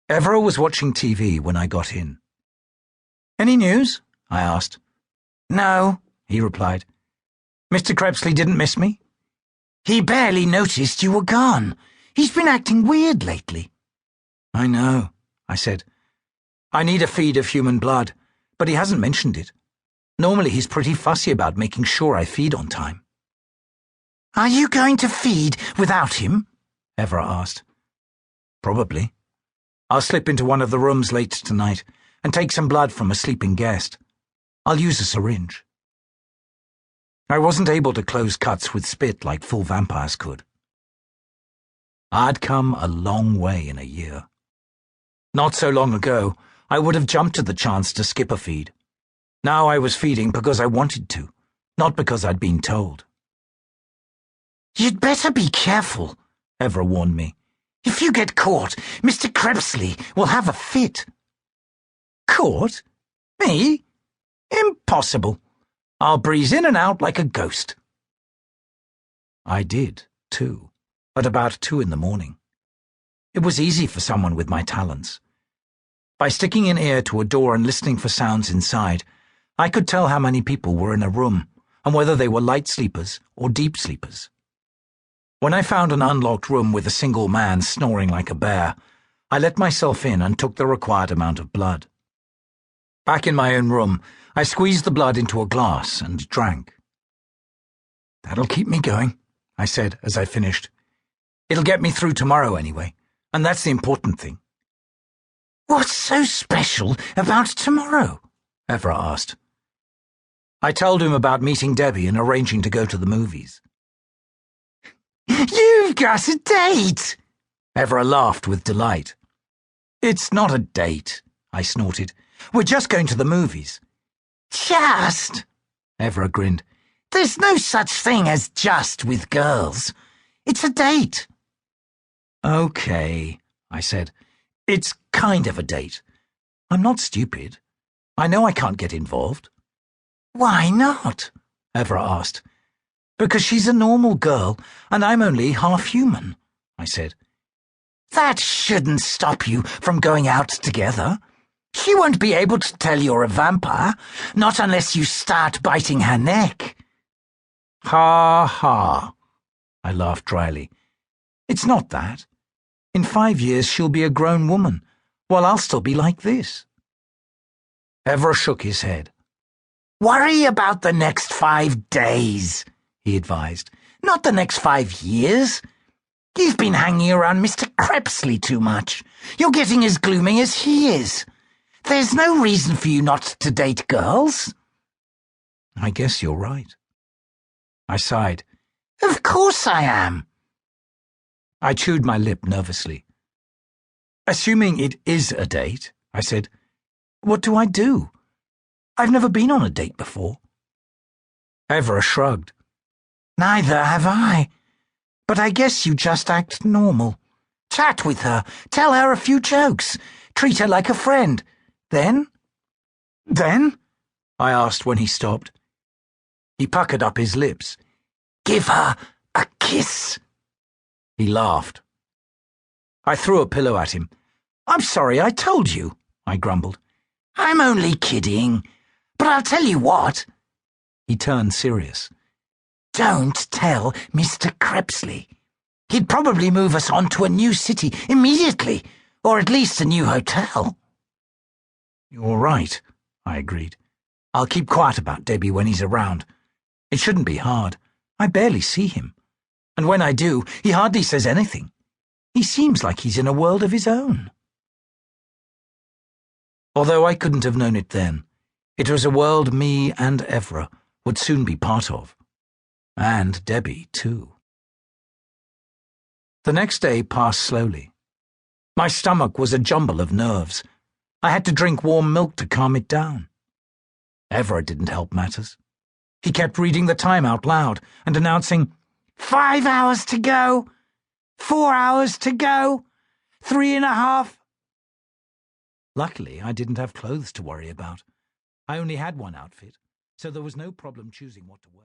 Evra was watching TV when I got in. "Any news?" I asked. "No," he replied. "Mr. Crepsley didn't miss me?" "He barely noticed you were gone. He's been acting weird lately." "I know," I said. "I need a feed of human blood, but he hasn't mentioned it. Normally he's pretty fussy about making sure I feed on time." "Are you going to feed without him?" Evra asked. "Probably. I'll slip into one of the rooms late tonight and take some blood from a sleeping guest. I'll use a syringe." I wasn't able to close cuts with spit like full vampires could. I'd come a long way in a year. Not so long ago, I would have jumped at the chance to skip a feed. Now I was feeding because I wanted to, not because I'd been told. "You'd better be careful," Evra warned me. "If you get caught, Mr. Crepsley will have a fit." "Caught? Me? Impossible. I'll breeze in and out like a ghost." I did, too, at about 2 in the morning. It was easy for someone with my talents. By sticking an ear to a door and listening for sounds inside, I could tell how many people were in a room and whether they were light sleepers or deep sleepers. When I found an unlocked room with a single man snoring like a bear, I let myself in and took the required amount of blood. Back in my own room, I squeezed the blood into a glass and drank. "That'll keep me going," I said as I finished. "It'll get me through tomorrow anyway, and that's the important thing." "What's so special about tomorrow?" Evra asked. I told him about meeting Debbie and arranging to go to the movies. "You've got a date!" Evra laughed with delight. "It's not a date," I snorted. "We're just going to the movies." "Just?" Evra grinned. "There's no such thing as just with girls. It's a date." "Okay," I said. "It's kind of a date. I'm not stupid. I know I can't get involved." "Why not?" Evra asked. "Because she's a normal girl, and I'm only half human," I said. "That shouldn't stop you from going out together. She won't be able to tell you're a vampire, not unless you start biting her neck." "Ha ha," I laughed dryly. "It's not that. In 5 years she'll be a grown woman, while I'll still be like this." Evra shook his head. "Worry about the next 5 days," he advised, "not the next 5 years. You've been hanging around Mr. Crepsley too much. You're getting as gloomy as he is. There's no reason for you not to date girls." "I guess you're right." I sighed. "Of course I am." I chewed my lip nervously. "Assuming it is a date," I said, "what do I do? I've never been on a date before." Evra shrugged. "Neither have I. But I guess you just act normal. Chat with her, tell her a few jokes, treat her like a friend. Then?" "Then?" I asked when he stopped. He puckered up his lips. "Give her a kiss." He laughed. I threw a pillow at him. "I'm sorry I told you," I grumbled. "I'm only kidding. But I'll tell you what." He turned serious. "Don't tell Mr. Crepsley. He'd probably move us on to a new city immediately, or at least a new hotel." "You're right," I agreed. "I'll keep quiet about Debbie when he's around. It shouldn't be hard. I barely see him. And when I do, he hardly says anything. He seems like he's in a world of his own." Although I couldn't have known it then, it was a world me and Evra would soon be part of. And Debbie, too. The next day passed slowly. My stomach was a jumble of nerves. I had to drink warm milk to calm it down. Evra didn't help matters. He kept reading the time out loud and announcing, 5 hours to go. 4 hours to go. 3.5. Luckily, I didn't have clothes to worry about. I only had one outfit, so there was no problem choosing what to wear.